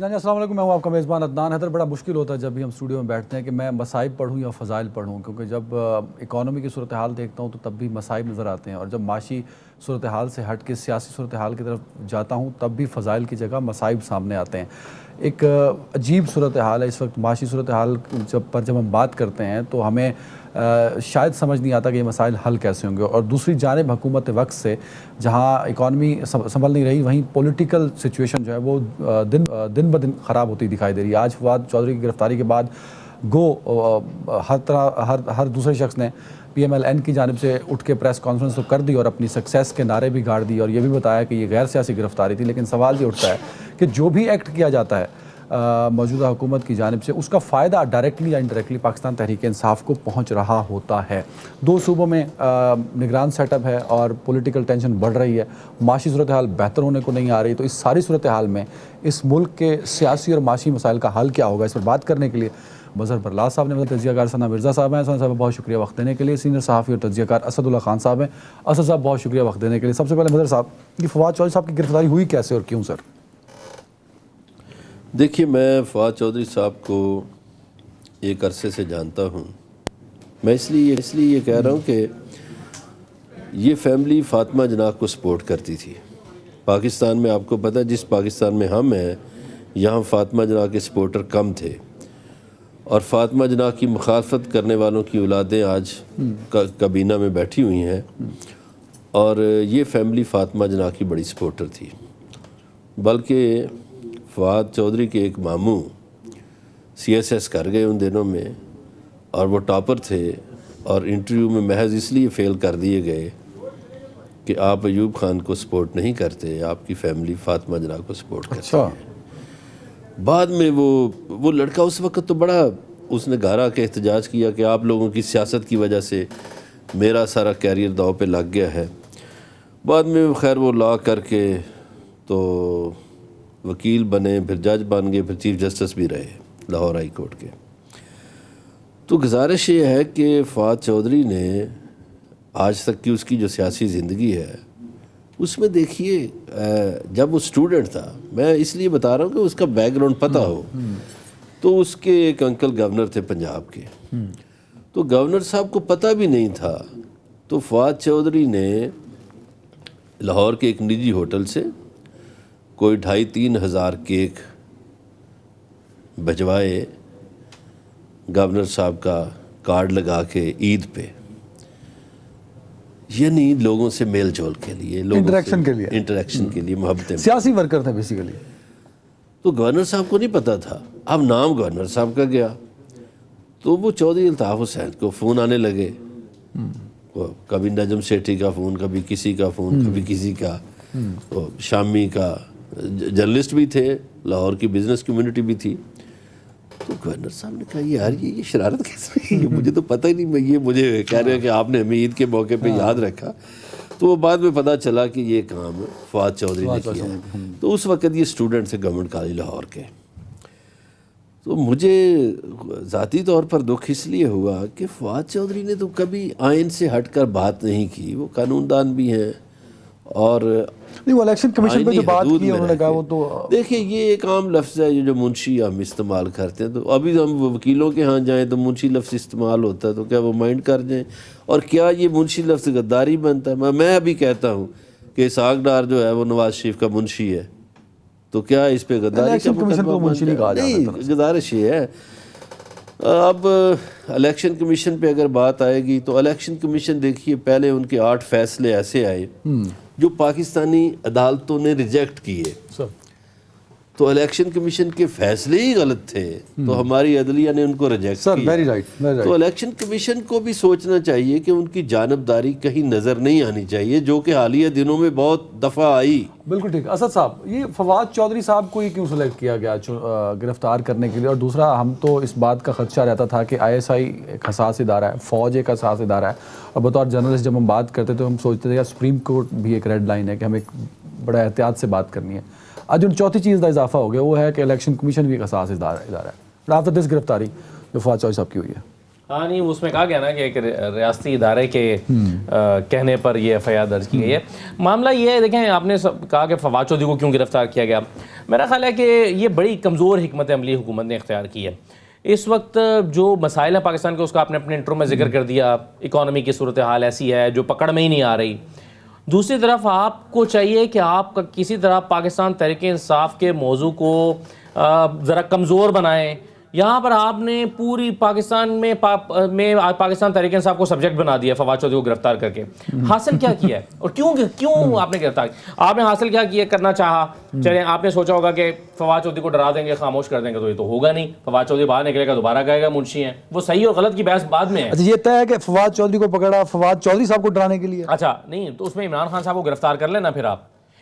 ناظرین السلام علیکم، میں ہوں آپ کا میزبان عدنان حیدر۔ بڑا مشکل ہوتا ہے جب بھی ہم اسٹوڈیو میں بیٹھتے ہیں کہ میں مصائب پڑھوں یا فضائل پڑھوں، کیونکہ جب اکانومی کی صورتحال دیکھتا ہوں تو تب بھی مصائب نظر آتے ہیں، اور جب معاشی صورتحال سے ہٹ کے سیاسی صورتحال کی طرف جاتا ہوں تب بھی فضائل کی جگہ مصائب سامنے آتے ہیں۔ ایک عجیب صورتحال ہے اس وقت معاشی صورتحال جب ہم بات کرتے ہیں تو ہمیں شاید سمجھ نہیں آتا کہ یہ مسائل حل کیسے ہوں گے، اور دوسری جانب حکومت وقت سے جہاں اکانومی سنبھل نہیں رہی وہیں پولیٹیکل سچویشن جو ہے وہ دن بدن خراب ہوتی دکھائی دے رہی ہے۔ آج فواد چودھری کی گرفتاری کے بعد ہر دوسرے شخص نے پی ایم ایل این کی جانب سے اٹھ کے پریس کانفرنس تو کر دی اور اپنی سکسیس کے نعرے بھی گاڑ دی، اور یہ بھی بتایا کہ یہ غیر سیاسی گرفتاری تھی، لیکن سوال یہ اٹھتا ہے کہ جو بھی ایکٹ کیا جاتا ہے موجودہ حکومت کی جانب سے اس کا فائدہ ڈائریکٹلی یا انڈائریکٹلی پاکستان تحریک انصاف کو پہنچ رہا ہوتا ہے۔ دو صوبوں میں نگران سیٹ اپ ہے اور پولیٹیکل ٹینشن بڑھ رہی ہے، معاشی صورتحال بہتر ہونے کو نہیں آ رہی، تو اس ساری صورتحال میں اس ملک کے سیاسی اور معاشی مسائل کا حل کیا ہوگا، اس پر بات کرنے کے لیے مظہر برلاس صاحب نے تجزیہ کار ثنا مرزا صاحب ہیں۔ ثنا صاحب بہت شکریہ وقت دینے کے لیے۔ سینئر صحافی اور تجزیہ کار اسد اللہ خان صاحب ہیں۔ اسد صاحب بہت شکریہ وقت دینے کے لیے۔ سب سے پہلے مظہر صاحب، یہ فواد چودھری صاحب کی گرفتاری ہوئی کیسے اور کیوں سر؟ دیکھیے، میں فواد چودھری صاحب کو ایک عرصے سے جانتا ہوں۔ میں اس لیے یہ کہہ رہا ہوں کہ یہ فیملی فاطمہ جناح کو سپورٹ کرتی تھی۔ پاکستان میں آپ کو پتہ ہے جس پاکستان میں ہم ہیں یہاں فاطمہ جناح کے سپورٹر کم تھے، اور فاطمہ جناح کی مخالفت کرنے والوں کی اولادیں آج کابینہ میں بیٹھی ہوئی ہیں، اور یہ فیملی فاطمہ جناح کی بڑی سپورٹر تھی۔ بلکہ فواد چودھری کے ایک ماموں سی ایس ایس کر گئے ان دنوں میں، اور وہ ٹاپر تھے، اور انٹرویو میں محض اس لیے فیل کر دیے گئے کہ آپ ایوب خان کو سپورٹ نہیں کرتے، آپ کی فیملی فاطمہ جناح کو سپورٹ کرتی ہے۔ بعد میں وہ لڑکا اس وقت تو بڑا اس نے گھارا کے احتجاج کیا کہ آپ لوگوں کی سیاست کی وجہ سے میرا سارا کیریئر داؤ پہ لگ گیا ہے۔ بعد میں خیر وہ لا کر کے تو وکیل بنے، پھر جج بن گئے، پھر چیف جسٹس بھی رہے لاہور ہائی کورٹ کے۔ تو گزارش یہ ہے کہ فواد چودھری نے آج تک کی اس کی جو سیاسی زندگی ہے اس میں دیکھیے، جب وہ اسٹوڈنٹ تھا، میں اس لیے بتا رہا ہوں کہ اس کا بیک گراؤنڈ پتہ ہو، تو اس کے ایک انکل گورنر تھے پنجاب کے، تو گورنر صاحب کو پتہ بھی نہیں تھا، تو فواد چودھری نے لاہور کے ایک نجی ہوٹل سے کوئی 2,500-3 ہزار کیک بھجوائے گورنر صاحب کا کارڈ لگا کے عید پہ، یعنی لوگوں سے میل جول کے لیے، انٹریکشن کے لیے، محبتیں، سیاسی ورکر تھے بیسیکلی۔ تو گورنر صاحب کو نہیں پتا تھا۔ اب نام گورنر صاحب کا گیا تو وہ چودھری الطاف حسین کو فون آنے لگے، کبھی نجم سیٹھی کا فون، کبھی کسی کا فون، کبھی کسی کا، شامی کا، جرنلسٹ بھی تھے، لاہور کی بزنس کمیونٹی بھی تھی۔ تو گورنر صاحب نے کہا یار یہ شرارت کیسے ہے، مجھے تو پتہ ہی نہیں، یہ مجھے کہہ رہے ہیں کہ آپ نے ہمیں عید کے موقع پہ یاد رکھا۔ تو وہ بعد میں پتہ چلا کہ یہ کام فواد چودھری نے کیا ہے۔ تو اس وقت یہ اسٹوڈنٹ تھے گورنمنٹ کالج لاہور کے۔ تو مجھے ذاتی طور پر دکھ اس لیے ہوا کہ فواد چودھری نے تو کبھی آئین سے ہٹ کر بات نہیں کی، وہ قانون دان بھی ہیں، اور وہ الیکشن کمیشن پہ جو بات کی انہوں نے کہا وہ تو دیکھیں یہ ایک عام لفظ ہے، یہ جو منشی ہم استعمال کرتے ہیں، تو ابھی ہم وکیلوں کے ہاں جائیں تو منشی لفظ استعمال ہوتا ہے، تو کیا وہ مائنڈ کر جائیں؟ اور کیا یہ منشی لفظ غداری بنتا ہے؟ میں ابھی کہتا ہوں کہ اسحاق ڈار جو ہے وہ نواز شریف کا منشی ہے، تو کیا اس پہ غداری کا مقدمہ؟ نہیں، گزارش یہ ہے۔ اب الیکشن کمیشن پہ اگر بات آئے گی تو الیکشن کمیشن دیکھیے پہلے ان کے 8 فیصلے ایسے آئے جو پاکستانی عدالتوں نے ریجیکٹ کیے، تو الیکشن کمیشن کے فیصلے ہی غلط تھے، تو ہماری عدلیہ نے ان کو ریجیکٹ کیا۔ تو الیکشن کمیشن کو بھی سوچنا چاہیے کہ ان کی جانبداری کہیں نظر نہیں آنی چاہیے، جو کہ حالیہ دنوں میں بہت دفعہ آئی۔ بالکل ٹھیک۔ اسد صاحب، یہ فواد چودھری صاحب کو یہ کیوں سلیکٹ کیا گیا گرفتار کرنے کے لیے؟ اور دوسرا، ہم تو اس بات کا خدشہ رہتا تھا کہ آئی ایس آئی ایک حساس ادارہ ہے، فوج ایک حساس ادارہ ہے، اور بطور جرنلسٹ جب ہم بات کرتے تو ہم سوچتے تھے کہ سپریم کورٹ بھی ایک ریڈ لائن ہے کہ ہمیں بڑا احتیاط سے بات کرنی ہے۔ آج جو چوتھی چیز کا اضافہ ہو گیا وہ ہے کہ الیکشن کمیشن بھی ایک حساس ادارہ ہے۔ آفٹر دس گرفتاری جو فواد چودھری صاحب کی ہوئی ہے، ہاں نہیں اس میں کہا گیا نا کہ ایک ریاستی ادارے کے کہنے پر یہ ایف آئی آر درج کی گئی ہے. معاملہ یہ ہے دیکھیں آپ نے کہا کہ فواد چودھری کو کیوں گرفتار کیا گیا. میرا خیال ہے کہ یہ بڑی کمزور حکمت عملی حکومت نے اختیار کی ہے. اس وقت جو مسائل ہیں پاکستان کے اس کا آپ نے اپنے انٹرو میں ذکر کر دیا. اکانومی کی صورتحال ایسی ہے جو پکڑ میں ہی نہیں آ رہی. دوسری طرف آپ کو چاہیے کہ آپ کسی طرح پاکستان تحریک انصاف کے موضوع کو ذرا کمزور بنائیں. یہاں پر آپ نے پوری پاکستان میں پاکستان تحریک انصاف کو سبجیکٹ بنا دیا فواد چودھری کو گرفتار کر کے. حاصل کیا کیا ہے اور کیوں آپ نے گرفتار کیا؟ آپ نے حاصل کیا کرنا چاہا. چلیں آپ نے سوچا ہوگا کہ فواد چودھری کو ڈرا دیں گے خاموش کر دیں گے تو یہ تو ہوگا نہیں. فواد چودھری باہر نکلے گا دوبارہ کہے گا منشی ہیں. وہ صحیح اور غلط کی بحث بعد میں ہے. اچھا یہ طے ہے کہ فواد چودھری کو پکڑا فواد چودھری صاحب کو ڈرانے کے لیے. اچھا نہیں تو اس میں عمران خان صاحب کو گرفتار کر لینا. پھر آپ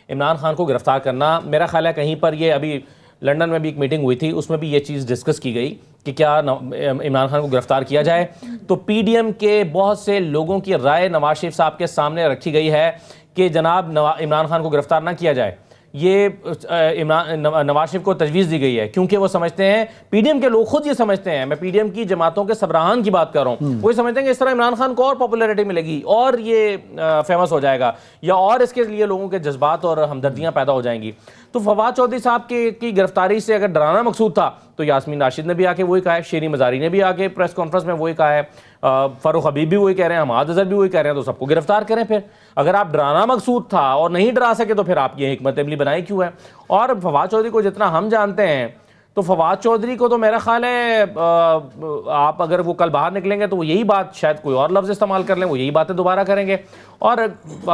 عمران خان کو گرفتار کرنا میرا خیال ہے کہیں پر یہ ابھی لنڈن میں بھی ایک میٹنگ ہوئی تھی اس میں بھی یہ چیز ڈسکس کی گئی کہ کیا عمران خان کو گرفتار کیا جائے. تو پی ڈی ایم کے بہت سے لوگوں کی رائے نواز شریف صاحب کے سامنے رکھی گئی ہے کہ جناب عمران خان کو گرفتار نہ کیا جائے. یہ نواز شریف کو تجویز دی گئی ہے کیونکہ وہ سمجھتے ہیں پی ڈی ایم کے لوگ خود یہ سمجھتے ہیں. میں پی ڈی ایم کی جماعتوں کے سربراہان کی بات کر رہا ہوں. وہ یہ سمجھتے ہیں کہ اس طرح عمران خان کو اور پاپولیرٹی ملے گی اور یہ فیمس ہو جائے گا یا اور اس کے لیے لوگوں کے جذبات اور ہمدردیاں پیدا ہو جائیں گی. تو فواد چودھری صاحب کی گرفتاری سے اگر ڈرانا مقصود تھا تو یاسمین راشد نے بھی آ کے وہی کہا ہے, شیریں مزاری نے بھی آ کے پریس کانفرنس میں وہی کہا ہے, فاروق حبیب بھی وہی کہہ رہے ہیں, حماد اظہر بھی وہی کہہ رہے ہیں. تو سب کو گرفتار کریں. پھر اگر آپ ڈرانا مقصود تھا اور نہیں ڈرا سکے تو پھر آپ یہ حکمت عملی بنائی کیوں ہے؟ اور فواد چودھری کو جتنا ہم جانتے ہیں تو فواد چودھری کو تو میرا خیال ہے آپ اگر وہ کل باہر نکلیں گے تو وہ یہی بات شاید کوئی اور لفظ استعمال کر لیں, وہ یہی باتیں دوبارہ کریں گے. اور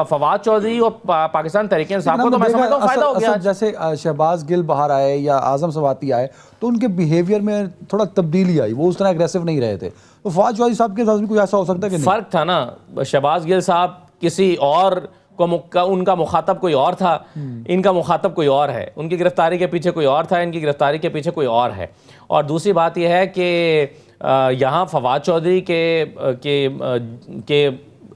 فواد چودھری اور پاکستان تحریک انصاف کو تو میں سمجھتا ہوں فائدہ ہو گیا. جیسے شہباز گل باہر آئے یا اعظم سواتی آئے تو ان کے بیہیویئر میں تھوڑا تبدیلی آئی, وہ اس طرح اگریسو نہیں رہے تھے. تو فواد چودھری صاحب کے ساتھ کوئی ایسا ہو سکتا ہے کہ نہیں؟ فرق تھا نا, شہباز گل صاحب کسی اور ان کا مخاطب کوئی اور تھا, ان کا مخاطب کوئی اور ہے. ان کی گرفتاری کے پیچھے کوئی اور تھا, ان کی گرفتاری کے پیچھے کوئی اور ہے. اور دوسری بات یہ ہے کہ یہاں فواد چودھری کے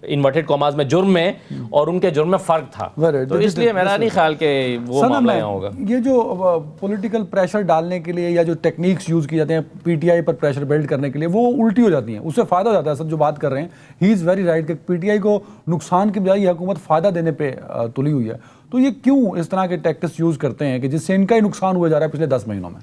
انورٹڈ کاماز میں جرم میں اور ان کے جرم میں فرق تھا. تو اس لیے میرا نہیں خیال کہ وہ معاملہ یہاں ہوگا. یہ جو پولیٹیکل پریشر ڈالنے کے لیے یا جو ٹیکنیکس یوز کی جاتے ہیں پی ٹی آئی پر پریشر بلڈ کرنے کے لیے وہ الٹی ہو جاتی ہیں, اس سے فائدہ ہو جاتا ہے. سر جو بات کر رہے ہیں ہی از ویری رائٹ کہ پی ٹی آئی کو نقصان کی بجائے یہ حکومت فائدہ دینے پہ تلی ہوئی ہے. تو یہ کیوں اس طرح کے ٹیکٹکس یوز کرتے ہیں کہ جس سے ان کا ہی نقصان ہوا جا رہا ہے پچھلے 10 مہینوں میں؟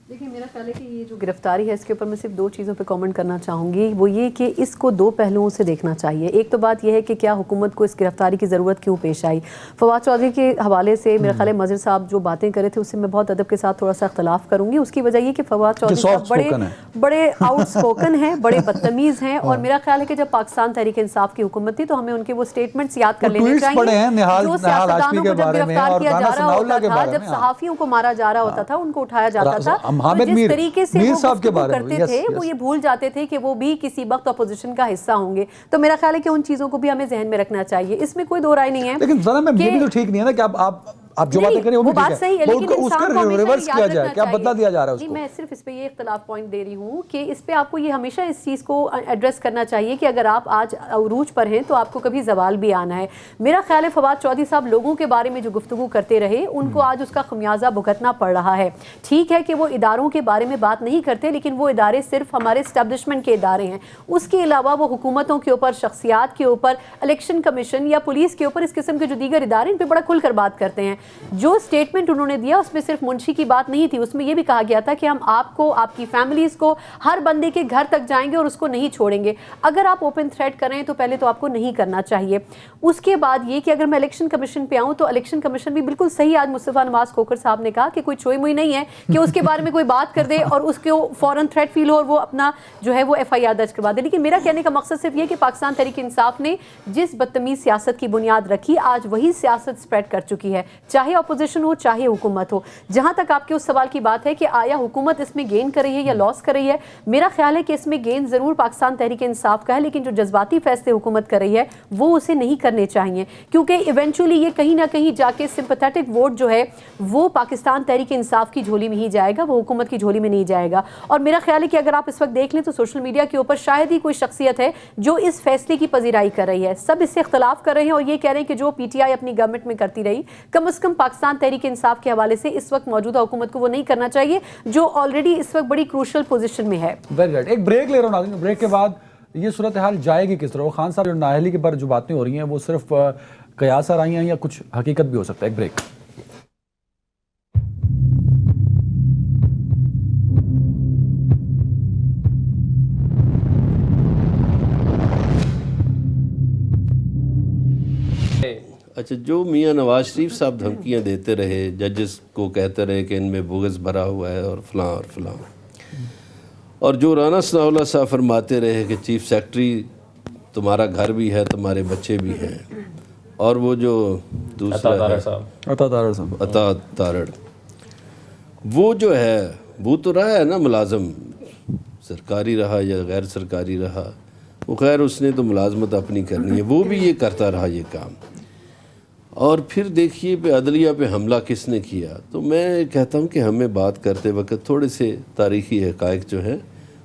دیکھیں میرا خیال ہے کہ یہ جو گرفتاری ہے اس کے اوپر میں صرف 2 چیزوں پہ کامنٹ کرنا چاہوں گی. وہ یہ کہ اس کو 2 پہلوؤں سے دیکھنا چاہیے. ایک تو بات یہ ہے کہ کیا حکومت کو اس گرفتاری کی ضرورت کیوں پیش آئی. فواد چودھری کے حوالے سے میرا خیال ہے مظہر صاحب جو باتیں کرے تھے اس سے میں بہت ادب کے ساتھ تھوڑا سا اختلاف کروں گی. اس کی وجہ یہ کہ فواد چودھری صاحب بڑے آؤٹ اسپوکن ہیں, بڑے بدتمیز ہیں. اور میرا خیال ہے کہ جب پاکستان تحریک انصاف کی حکومت تھی تو ہمیں ان کے وہ اسٹیٹمنٹس یاد کر لینے چاہیے جو سیاستدانوں کو جب گرفتار کیا جا رہا ہوتا تھا, جب صحافیوں کو مارا جا رہا ہوتا تھا, ان کو اٹھایا جاتا تھا, جس طریقے سے وہ گفتگو کرتے تھے وہ یہ بھول جاتے تھے کہ وہ بھی کسی وقت اپوزیشن کا حصہ ہوں گے. تو میرا خیال ہے کہ ان چیزوں کو بھی ہمیں ذہن میں رکھنا چاہیے. اس میں کوئی دو رائے نہیں ہے. لیکن ذرا میں یہ بھی تو ٹھیک نہیں ہے نا کہ آپ جو باتیں کریں وہ بات صحیح ہے, لیکن اس کا ریورس کیا جائے, کیا بدلا دیا جا رہا ہے اس کو. میں صرف اس پہ یہ اختلاف پوائنٹ دے رہی ہوں کہ اس پہ آپ کو یہ ہمیشہ اس چیز کو ایڈریس کرنا چاہیے کہ اگر آپ آج عروج پر ہیں تو آپ کو کبھی زوال بھی آنا ہے. میرا خیال ہے فواد چودھری صاحب لوگوں کے بارے میں جو گفتگو کرتے رہے ان کو آج اس کا خمیازہ بھگتنا پڑ رہا ہے. ٹھیک ہے کہ وہ اداروں کے بارے میں بات نہیں کرتے, لیکن وہ ادارے صرف ہمارے اسٹیبلشمنٹ کے ادارے ہیں. اس کے علاوہ وہ حکومتوں کے اوپر, شخصیات کے اوپر, الیکشن کمیشن یا پولیس کے اوپر, اس قسم کے جو دیگر ادارے ان پہ بڑا کھل کر بات کرتے ہیں. جو اسٹیٹمنٹ انہوں نے دیا اس میں صرف منشی کی بات نہیں تھی, اس میں یہ بھی کہا گیا تھا کہ ہم آپ کو, آپ کی فیملیز کو, ہر بندے کے گھر تک جائیں گے اور اس کو نہیں چھوڑیں گے. اگر آپ اوپن تھریٹ کریں تو پہلے تو آپ کو نہیں کرنا چاہیے. اس کے بعد یہ کہ اگر میں الیکشن کمیشن پہ آؤں تو الیکشن کمیشن بھی بالکل صحیح آج مصطفیٰ نواز کھوکھر صاحب نے کہا کہ کوئی چوئی موئی نہیں ہے کہ اس کے بارے میں کوئی بات کر دے اور اس کو فوراً تھریٹ فیل ہو اور وہ اپنا جو ہے وہ ایف آئی آر درج کروا دے. لیکن میرا کہنے کا مقصد صرف یہ کہ پاکستان تحریک انصاف نے جس بدتمیز سیاست کی بنیاد رکھی آج وہی سیاست سپریڈ کر چکی ہے, چاہے اپوزیشن ہو چاہے حکومت ہو. جہاں تک آپ کے اس سوال کی بات ہے کہ آیا حکومت اس میں گین کر رہی ہے یا لاس کر رہی ہے, میرا خیال ہے کہ اس میں گین ضرور پاکستان تحریک انصاف کا ہے, لیکن جو جذباتی فیصلے حکومت کر رہی ہے وہ اسے نہیں کرنے چاہیے, کیونکہ ایونچولی یہ کہیں نہ کہیں جا کے سمپیتھیٹک ووٹ جو ہے وہ پاکستان تحریک انصاف کی جھولی میں ہی جائے گا, وہ حکومت کی جھولی میں نہیں جائے گا. اور میرا خیال ہے کہ اگر آپ اس وقت دیکھ لیں تو سوشل میڈیا کے اوپر شاید ہی کوئی شخصیت ہے جو اس فیصلے کی پذیرائی کر رہی ہے. سب اس سے اختلاف کر رہے ہیں اور یہ کہہ رہے ہیں کہ جو پی ٹی آئی اپنی گورنمنٹ میں کرتی رہی, کم از کم پاکستان تحریک انصاف کے حوالے سے اس وقت موجودہ حکومت کو وہ نہیں کرنا چاہیے جو آلریڈی اس وقت بڑی کروشل پوزیشن میں ہے. Very right. ایک بریک لے رہا ہوں ناظرین, بریک کے بعد یہ صورتحال جائے گی کس طرح؟ وہ خان صاحب جو نااہلی کے پر جو باتیں ہو رہی ہیں وہ صرف قیاس آرائی ہیں یا کچھ حقیقت بھی ہو سکتا ہے؟ ایک بریک. اچھا، جو میاں نواز شریف صاحب دھمکیاں دیتے رہے، ججز کو کہتے رہے کہ ان میں بغض بھرا ہوا ہے اور فلاں اور فلاں، اور جو رانا ثناء اللہ صاحب فرماتے رہے کہ چیف سیکرٹری تمہارا گھر بھی ہے، تمہارے بچے بھی ہیں، اور وہ جو دوسرا عطا تارڑ، وہ جو ہے وہ تو رہا ہے نا ملازم، سرکاری رہا یا غیر سرکاری رہا، وہ خیر اس نے تو ملازمت اپنی کرنی ہے، وہ بھی یہ کرتا رہا یہ کام. اور پھر دیکھیے پہ عدلیہ پہ حملہ کس نے کیا. تو میں کہتا ہوں کہ ہمیں بات کرتے وقت تھوڑے سے تاریخی حقائق جو ہیں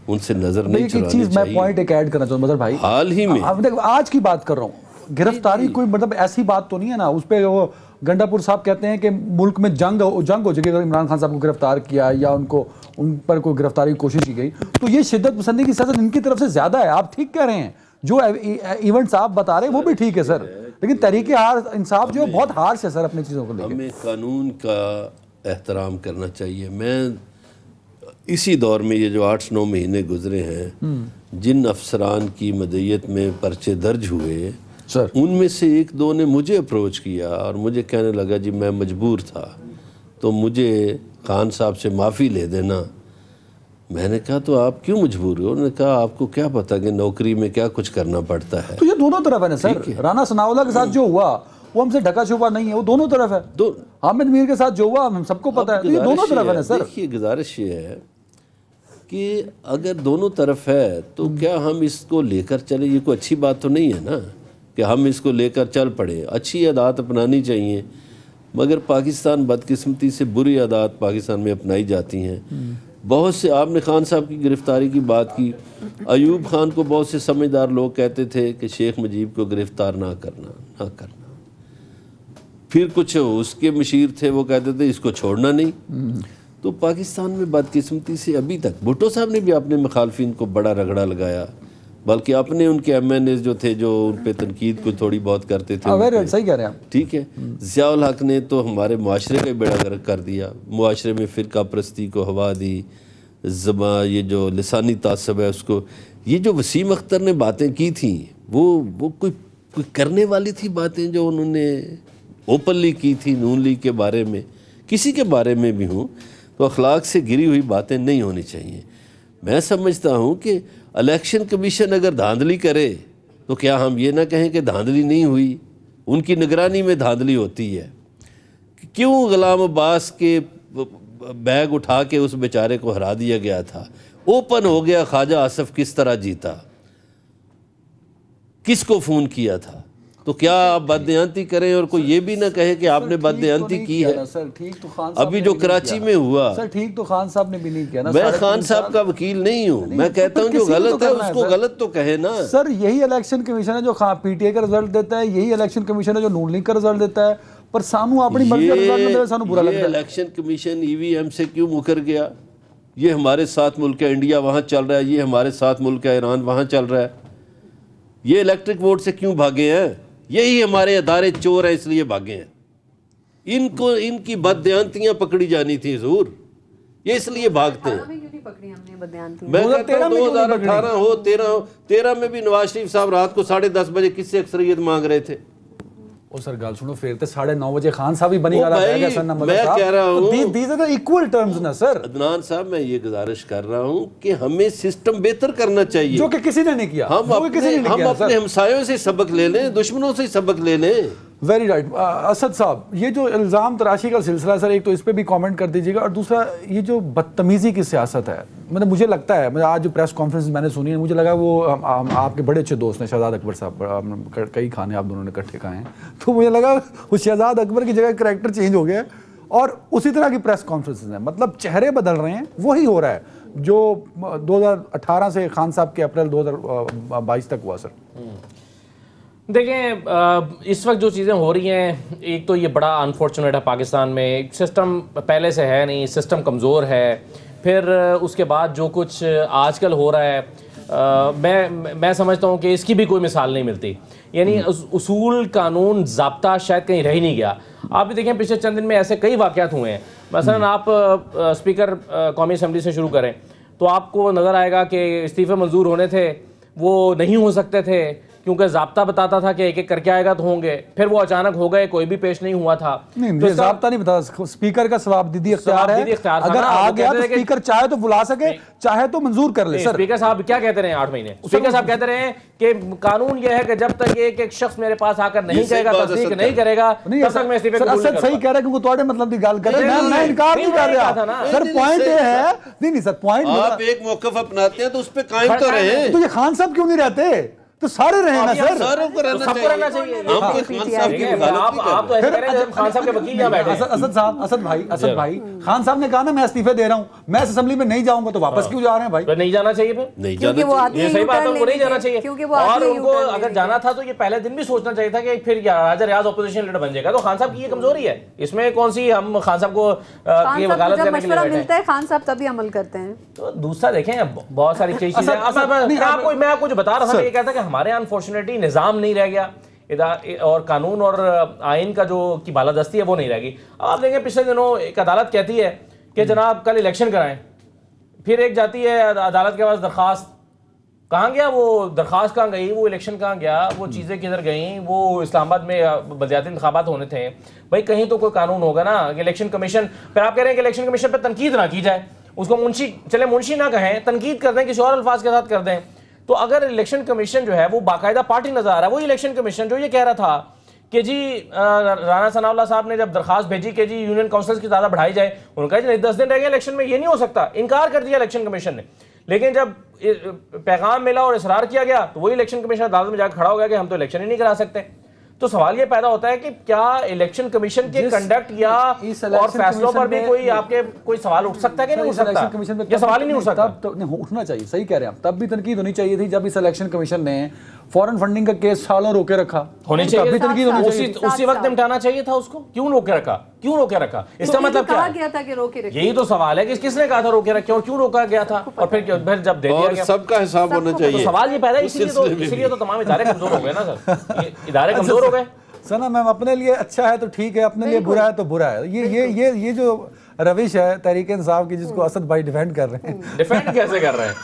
ان سے نظر نہیں چرانی چیز میں چاہیے. پوائنٹ ایک ایڈ کرنا چاہوں مظہر بھائی، حال ہی میں آج کی بات کر رہا ہوں، گرفتاری کوئی مطلب ایسی بات تو نہیں ہے نا اس پہ وہ گنڈا پور صاحب کہتے ہیں کہ ملک میں جنگ ہو جائے گی اگر عمران خان صاحب کو گرفتار کیا یا ان پر کوئی گرفتاری کی کوشش کی گئی. تو یہ شدت پسندی کی سزا ان کی طرف سے زیادہ ہے. آپ ٹھیک کہہ رہے ہیں، جو ایونٹس آپ بتا رہے ہیں وہ بھی ٹھیک ہے سر، لیکن تحریک انصاف جو ہے بہت ہارش ہے سر اپنی چیزوں کو لے کے. ہمیں قانون کا احترام کرنا چاہیے. میں اسی دور میں یہ جو 8-9 مہینے گزرے ہیں، جن افسران کی مدعیت میں پرچے درج ہوئے، ان میں سے 1-2 نے مجھے اپروچ کیا اور مجھے کہنے لگا جی میں مجبور تھا تو مجھے خان صاحب سے معافی لے دینا. میں نے کہا تو آپ کیوں مجبور ہو؟ انہوں نے کہا آپ کو کیا پتہ کہ نوکری میں کیا کچھ کرنا پڑتا ہے. تو یہ دونوں طرف ہے نا سر، رانا ثناء اللہ کے ساتھ جو ہوا وہ ہم سے ڈھکا چھپا نہیں ہے، وہ دونوں طرف ہے. حامد میر کے ساتھ جو ہوا ہم سب کو پتہ ہے. تو یہ دونوں طرف ہے نا سر. دیکھیے گزارش یہ ہے کہ اگر دونوں طرف ہے تو کیا ہم اس کو لے کر چلیں؟ یہ کوئی اچھی بات تو نہیں ہے نا کہ ہم اس کو لے کر چل پڑیں. اچھی عادات اپنانی چاہیے، مگر پاکستان بدقسمتی سے بری عادات پاکستان میں اپنائی جاتی ہیں. بہت سے، آپ نے خان صاحب کی گرفتاری کی بات کی، ایوب خان کو بہت سے سمجھدار لوگ کہتے تھے کہ شیخ مجیب کو گرفتار نہ کرنا. پھر کچھ اس کے مشیر تھے وہ کہتے تھے اس کو چھوڑنا نہیں. تو پاکستان میں بدقسمتی سے ابھی تک بھٹو صاحب نے بھی اپنے مخالفین کو بڑا رگڑا لگایا، بلکہ اپنے ان کے ایم این اے جو تھے جو ان پہ تنقید کو تھوڑی بہت کرتے تھے، صحیح کہہ رہے ہیں. ٹھیک ہے. ضیاء الحق نے تو ہمارے معاشرے کا بیڑا گرک کر دیا، معاشرے میں فرقہ پرستی کو ہوا دی، یہ جو لسانی تعصب ہے اس کو. یہ جو وسیم اختر نے باتیں کی تھیں وہ کوئی کرنے والی تھی باتیں جو انہوں نے اوپنلی کی تھی نون لیگ کے بارے میں، کسی کے بارے میں بھی ہوں تو اخلاق سے گری ہوئی باتیں نہیں ہونی چاہیے. میں سمجھتا ہوں کہ الیکشن کمیشن اگر دھاندلی کرے تو کیا ہم یہ نہ کہیں کہ دھاندلی نہیں ہوئی؟ ان کی نگرانی میں دھاندلی ہوتی ہے. کیوں غلام عباس کے بیگ اٹھا کے اس بیچارے کو ہرا دیا گیا تھا؟ اوپن ہو گیا خواجہ آصف کس طرح جیتا، کس کو فون کیا تھا. تو کیا آپ بددیانتی کریں اور کوئی یہ بھی نہ کہے کہ آپ نے بددیانتی کی ہے؟ ابھی جو کراچی میں ہوا، سر ٹھیک تو خان صاحب نے بھی نہیں کیا نا. میں خان صاحب کا وکیل نہیں ہوں، میں کہتا ہوں جو غلط ہے اس کو غلط تو کہے نا. سر یہی الیکشن کمیشن ہے جو پی ٹی اے کا رزلٹ دیتا ہے، یہی الیکشن کمیشن ہے جو نون لیگ کا رزلٹ دیتا ہے، پر سانو اپنی مرضی کا رزلٹ ملے سانو برا لگتا ہے. یہ الیکشن کمیشن ای وی ایم سے کیوں مکر گیا؟ یہ ہمارے ساتھ ملک ہے انڈیا وہاں چل رہا ہے، یہ ہمارے ساتھ ملک ہے ایران وہاں چل رہا ہے. یہ الیکٹرک ووٹ سے کیوں بھاگے ہیں؟ یہی ہمارے ادارے چور ہیں اس لیے بھاگے ہیں. ان کی بددیانتیاں پکڑی جانی تھی حضور، یہ اس لیے بھاگتے ہیں. میں کہتا ہوں 2018 ہو 13 میں بھی نواز شریف صاحب رات کو 10:30 بجے کس سے اکثریت مانگ رہے تھے؟ او سر گال سنو پھر تے 9:30 بجے خان صاحب ہی بنی گالا بھائی میں کہہ رہا ہوں دیز آر ایکول ٹرمز نا سر. عدنان صاحب میں یہ گزارش کر رہا ہوں کہ ہمیں سسٹم بہتر کرنا چاہیے جو کہ کسی نے نہیں کیا. ہم اپنے ہمسایوں سے سبق لے لیں، دشمنوں سے سبق لے لیں. Very right. اسد صاحب یہ جو الزام تراشی کا سلسلہ سر ایک تو اس پہ بھی کامنٹ کر دیجیے گا، اور دوسرا یہ جو بدتمیزی کی سیاست ہے، مطلب مجھے لگتا ہے آج جو پریس کانفرنس میں نے سنی ہے مجھے لگا وہ آپ کے بڑے اچھے دوست ہیں شہزاد اکبر صاحب، کئی کھانے آپ دونوں نے اکٹھے کھائے ہیں، تو مجھے لگا وہ شہزاد اکبر کی جگہ کریکٹر چینج ہو گیا اور اسی طرح کی پریس کانفرنسز ہیں، مطلب چہرے بدل رہے ہیں. وہی ہو رہا ہے جو 2018 سے خان صاحب کے اپریل 2022 تک ہوا. سر دیکھیں اس وقت جو چیزیں ہو رہی ہیں، ایک تو یہ بڑا انفارچونیٹ ہے پاکستان میں، ایک سسٹم پہلے سے ہے نہیں، سسٹم کمزور ہے. پھر اس کے بعد جو کچھ آج کل ہو رہا ہے میں سمجھتا ہوں کہ اس کی بھی کوئی مثال نہیں ملتی. یعنی اصول قانون ضابطہ شاید کہیں رہ ہی نہیں گیا. آپ بھی دیکھیں پچھلے چند دن میں ایسے کئی واقعات ہوئے ہیں. مثلا آپ اسپیکر قومی اسمبلی سے شروع کریں تو آپ کو نظر آئے گا کہ استعفے منظور ہونے تھے وہ نہیں ہو سکتے تھے کیونکہ ضابطہ بتاتا تھا کہ ایک ایک کر کے آئے گا تو ہوں گے, پھر وہ اچانک ہو گئے, کوئی بھی پیش نہیں ہوا تھا. نہیں ضابطہ نہیں بتا, اسپیکر کا ثوابدیدی اختیار ہے, اگر آ گیا تو اسپیکر چاہے تو بلا سکے چاہے تو منظور کر لے. سر اسپیکر صاحب کیا کہتے رہے ہیں 8 مہینے, اسپیکر صاحب کہتے رہے ہیں کہ قانون یہ ہے کہ جب تک ایک ایک شخص میرے پاس آ کر نہیں کہے گا, تصدیق نہیں کرے گا, تب تک میں استعفے قبول نہیں کروں گا. صحیح کہہ رہا ہے کیونکہ تھوڑے مطلب کی گل کر رہے ہیں, میں انکار نہیں کر رہا سر. پوائنٹ یہ ہے, نہیں سر پوائنٹ, آپ ایک موقف اپناتے ہیں تو اس پہ قائم تو رہے. تو یہ خان صاحب کیوں نہیں رہتے, تو سارے رہے نا سر. ساروں کو رہنا چاہیے. آپ تو ایسے کہہ رہے ہیں جب خان صاحب کے وکیل یہاں بیٹھے. اسد بھائی خان صاحب نے کہا نا میں استعفے دے رہا ہوں, میں اس اسمبلی میں نہیں جاؤں گا, تو واپس کیوں جا رہے ہیں بھائی؟ نہیں جانا چاہیے پھر, نہیں جانا چاہیے. یہ صحیح بات ہے, ان کو نہیں جانا چاہیے. اور ان کو اگر جانا تھا تو یہ پہلے دن بھی سوچنا چاہیے تھا کہ پھر راجہ ریاض اپوزیشن لیڈر بن جائے گا. تو خان صاحب کی یہ کمزوری ہے, اس میں کون سی ہم خان صاحب کو وکالت کرنے کے لیے بیٹھے ہیں. خان صاحب تبھی عمل کرتے ہیں. تو دوسرا دیکھیں بہت ساری چیزیں, میں آپ کو جو بتا رہا تھا یہ کہتا کہ ہمارے یہاں انفارچونیٹلی نظام نہیں رہ گیا اور قانون اور آئین کا جو کی بالادستی ہے وہ نہیں رہ گئی. اب آپ دیکھیں پچھلے دنوں ایک عدالت کہتی ہے کہ جناب کل الیکشن کرائیں, پھر ایک جاتی ہے عدالت کے پاس درخواست, کہاں گیا وہ درخواست, کہاں گئی وہ الیکشن, کہاں گیا وہ چیزیں, کدھر گئیں وہ. اسلام آباد میں بلدیاتی انتخابات ہونے تھے بھائی, کہیں تو کوئی قانون ہوگا نا. الیکشن کمیشن, پھر آپ کہہ رہے ہیں کہ الیکشن کمیشن پہ تنقید نہ کی جائے, اس کو منشی, چلے منشی نہ کہیں, تنقید کر دیں, کسی اور الفاظ کے ساتھ کر دیں. تو اگر الیکشن کمیشن جو ہے وہ باقاعدہ پارٹی نظر آ رہا ہے, وہی الیکشن کمیشن جو یہ کہہ رہا تھا کہ جی رانا ثناء اللہ صاحب نے جب درخواست بھیجی کہ جی یونین کاؤنسلز کی تعداد بڑھائی جائے, انہوں نے کہا جی 10 دن رہ گئے الیکشن میں, یہ نہیں ہو سکتا, انکار کر دیا الیکشن کمیشن نے. لیکن جب پیغام ملا اور اصرار کیا گیا تو وہی الیکشن کمیشن عدالت میں جا کے کھڑا ہو گیا کہ ہم تو الیکشن ہی نہیں کرا سکتے. تو سوال یہ پیدا ہوتا ہے کہ کیا الیکشن کمیشن کے کنڈکٹ یا اور فیصلوں پر بھی کوئی آپ کے کوئی سوال اٹھ سکتا ہے کہ نہیں اٹھ سکتا؟ یہ سوال ہی نہیں اٹھ سکتا. اٹھنا چاہیے, صحیح کہہ رہے ہیں آپ. تب بھی تنقید ہونی چاہیے تھی جب اس الیکشن کمیشن نے فورن فنڈنگ کا کیس سالوں روکے رکھا, ہونی چاہیے, اسی وقت نمٹانا چاہیے تھا اس کو. کیوں روکے رکھا, کیوں روکے رکھا, اس کا مطلب کیا ہے؟ یہی تو سوال ہے کہ کس نے کہا تھا روکے رکھے اور کیوں روکا گیا تھا, اور پھر جب دے دیا گیا سب کا حساب ہونا چاہیے. سوال یہ پیدا ہے, اسی لیے تو تمام ادارے کمزور ہو گئے نا سر, ادارے کمزور ہو گئے. سنا میم اپنے لیے اچھا ہے تو ٹھیک ہے, اپنے لیے برا ہے تو برا ہے. یہ جو روش ہے تحریک انصاف کی, جس کو اسد بھائی ڈیفینڈ کر رہے ہیں. ڈیفینڈ کیسے کر رہے ہیں؟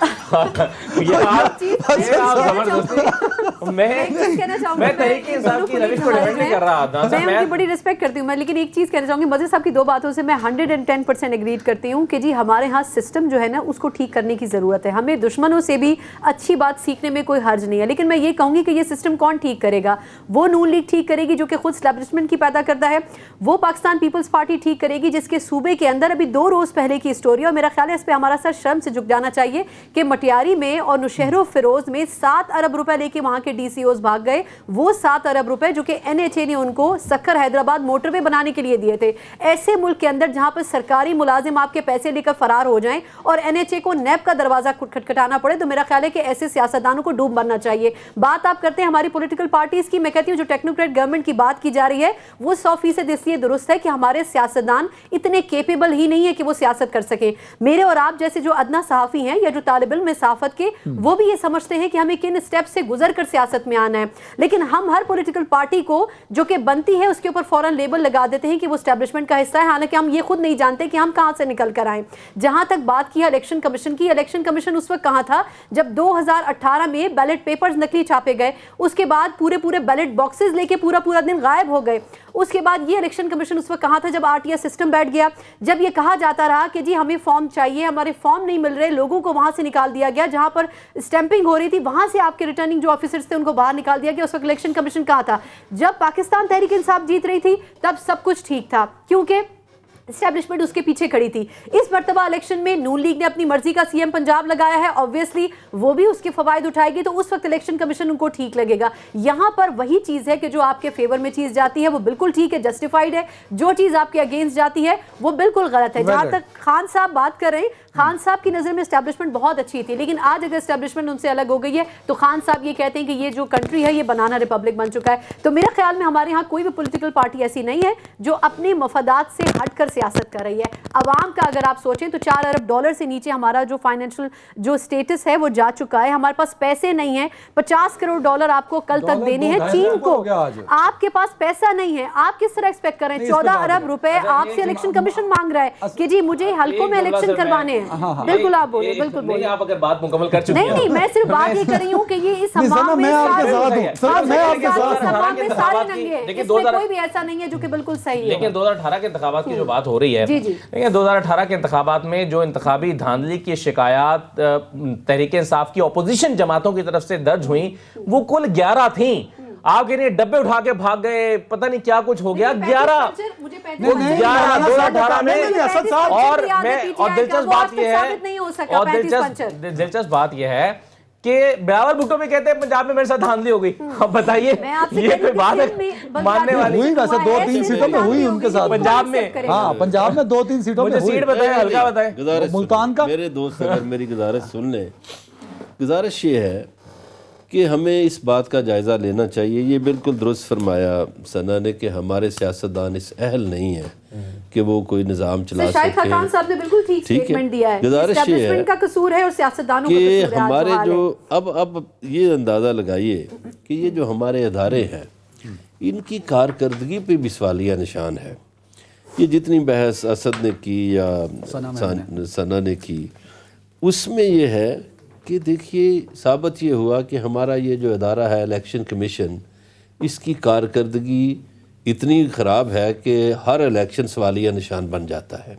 میں تحریک انصاف کی روش کو ڈیفینڈ نہیں کر رہا تھا. میں ان کی بڑی رسپیکٹ کرتی ہوں میں, لیکن ایک چیز کہنا چاہوں گی, مزے صاحب کی 2 باتوں سے میں 110% ایگریڈ کرتی ہوں کہ جی ہمارے ہاں سسٹم جو ہے نا اس کو ٹھیک کرنے کی ضرورت ہے. ہمیں دشمنوں سے بھی اچھی بات سیکھنے میں کوئی حرج نہیں ہے, لیکن میں یہ کہوں گی کہ یہ سسٹم کون ٹھیک کرے گا؟ وہ نون لیگ ٹھیک کرے گی جو کہ خود اسٹیبلشمنٹ کی پیدا کرتا ہے, وہ پاکستان پیپلز پارٹی ٹھیک کرے گی جس کے صوبے کے اندر ابھی 2 روز پہلے کی اسٹوری, اور میرا خیال ہے اس پہ ہمارا سر شرم سے جھک جانا چاہیے کہ مٹیاری میں اور نوشہر و فیروز میں 7 ارب روپے لے کے وہاں کے ڈی سی اوز بھاگ گئے. وہ 7 ارب روپے جو کہ NHA نے ان کو سکر حیدرآباد موٹر وے بنانے کے لیے دیے تھے. ایسے ملک کے اندر جہاں پر سرکاری ملازم آپ کے پیسے لے کر فرار ہو جائیں اور NHA کو نیب کا دروازہ کھٹکھٹانا پڑے, تو میرا خیال ہے کہ ایسے سیاستدانوں کو ڈوب مرنا چاہیے. بات آپ کرتے ہیں ہماری پولیٹیکل پارٹیز کی, میں کہتی ہوں جو ٹیکنوکریٹ گورنمنٹ کی بات کی جا رہی ہے وہ 100% اس لیے درست ہے کہ ہمارے سیاستدان اتنے کیپیبل ہی نہیں ہے کہ وہ سیاست کر سکیں. میرے اور آپ جیسے جو ادنا صحافی ہیں یا جو طالب علم صحافت کے, وہ بھی یہ سمجھتے ہیں کہ ہمیں کن اسٹیپ سے گزر کر سیاست میں آنا ہے, لیکن ہم ہر پولیٹیکل پارٹی کو جو کہ بنتی ہے اس کے اوپر فوراً لیبل لگا دیتے ہیں کہ وہ اسٹیبلشمنٹ کا حصہ ہے, حالانکہ ہم یہ خود نہیں جانتے کہ ہم کہاں سے نکل کر آئیں. جہاں تک بات کی الیکشن کمیشن کی, الیکشن کمیشن اس وقت کہاں تھا جب 2018 میں بیلٹ پیپرز نکلی چھاپے گئے, اس کے بعد پورے بیلٹ باکسز لے کے پورا دن غائب ہو گئے. اس کے بعد یہ الیکشن کمیشن اس وقت کہاں تھا جب RTI سسٹم بیٹھ گیا, جب یہ کہا جاتا رہا کہ جی ہمیں فارم چاہیے, ہمارے فارم نہیں مل رہے, لوگوں کو وہاں سے نکال دیا گیا جہاں پر اسٹیمپنگ ہو رہی تھی, وہاں سے آپ کے ریٹرننگ جو آفیسرز تھے ان کو باہر نکال دیا گیا. اس وقت الیکشن کمیشن کہا تھا جب پاکستان تحریک انصاف جیت رہی تھی تب سب کچھ ٹھیک تھا کیونکہ اسٹیبلشمنٹ اس کے پیچھے کھڑی تھی. اس مرتبہ الیکشن میں نون لیگ نے اپنی مرضی کا CM پنجاب لگایا ہے, obviously وہ بھی اس کے فوائد اٹھائے گی, تو اس وقت الیکشن کمیشن ان کو ٹھیک لگے گا. یہاں پر وہی چیز ہے کہ جو آپ کے فیور میں چیز جاتی ہے وہ بالکل ٹھیک ہے, جسٹیفائڈ ہے, جو چیز آپ کے اگینسٹ جاتی ہے وہ بالکل غلط ہے. جہاں تک خان صاحب بات کر رہے ہیں, خان صاحب کی نظر میں اسٹیبلشمنٹ بہت اچھی تھی، لیکن آج اگر اسٹیبلشمنٹ ان سے الگ ہو گئی ہے تو خان صاحب یہ کہتے ہیں کہ یہ جو کنٹری ہے یہ بنانا ریپبلک بن چکا ہے. تو میرے خیال میں ہمارے ہاں کوئی بھی پولیٹیکل پارٹی ایسی نہیں ہے جو اپنے مفادات سے ہٹ کر سیاست کر رہی ہے. عوام کا اگر آپ سوچیں تو $4 ارب سے نیچے ہمارا جو فائنینشیل جو اسٹیٹس ہے وہ جا چکا ہے. ہمارے پاس پیسے نہیں ہیں، $50 کروڑ آپ کو کل تک دینے ہیں چین کو. آپ کے پاس پیسہ نہیں ہے، آپ کس طرح ایکسپیکٹ کر رہے ہیں؟ 14 ارب روپے آپ سے الیکشن کمیشن مانگ رہا ہے کہ جی مجھے حلقوں میں الیکشن کروانے ہیں. بالکل آپ بولیں، بالکل بولیں. آپ اگر بات مکمل کر چکی ہیں. نہیں میں صرف بات یہ کر رہی ہوں کہ یہ اس ہمام میں کوئی بھی ایسا نہیں ہے جو کہ بالکل صحیح ہے. لیکن 2018 کے انتخابات کی جو بات ہو رہی ہے، دیکھیں 2018 کے انتخابات میں جو انتخابی دھاندلی کی شکایات تحریک انصاف کی اپوزیشن جماعتوں کی طرف سے درج ہوئیں وہ کل 11 تھیں. آپ کے لیے ڈبے اٹھا کے بھاگ گئے، پتہ نہیں کیا کچھ ہو گیا. 11 2018 میں. اور دلچسپ بات یہ ہے کہ بلاول بھٹو بھی کہتے ہیں پنجاب میں میرے ساتھ دھاندلی ہو گئی. اب بتائیے یہ کوئی بات ہے ماننے والی؟ ہوئی ویسے 2-3 سیٹوں میں ہوئی ان کے ساتھ پنجاب میں. ہاں پنجاب میں 2-3 سیٹوں میں مجھے سیٹ بتائیں، ہلکا بتائیں. ملتان کا. میرے دوست اگر میری گزارش سن لیں، گزارش یہ ہے کہ ہمیں اس بات کا جائزہ لینا چاہیے. یہ بالکل درست فرمایا ثنا نے کہ ہمارے سیاستدان اس اہل نہیں ہیں کہ وہ کوئی نظام چلا سکے. شاہد خاقان صاحب نے بالکل ٹھیک سٹیٹمنٹ دیا ہے. گزارش یہ ہے کا قصور ہے اور سیاستدانوں کا قصور ہے. کہ ہمارے جو اب یہ اندازہ لگائیے کہ یہ جو ہمارے ادارے ہیں ان کی کارکردگی پہ بھی سوالیہ نشان ہے. یہ جتنی بحث اسد نے کی یا ثنا نے کی اس میں یہ ہے کہ دیکھیے ثابت یہ ہوا کہ ہمارا یہ جو ادارہ ہے الیکشن کمیشن، اس کی کارکردگی اتنی خراب ہے کہ ہر الیکشن سوالیہ نشان بن جاتا ہے.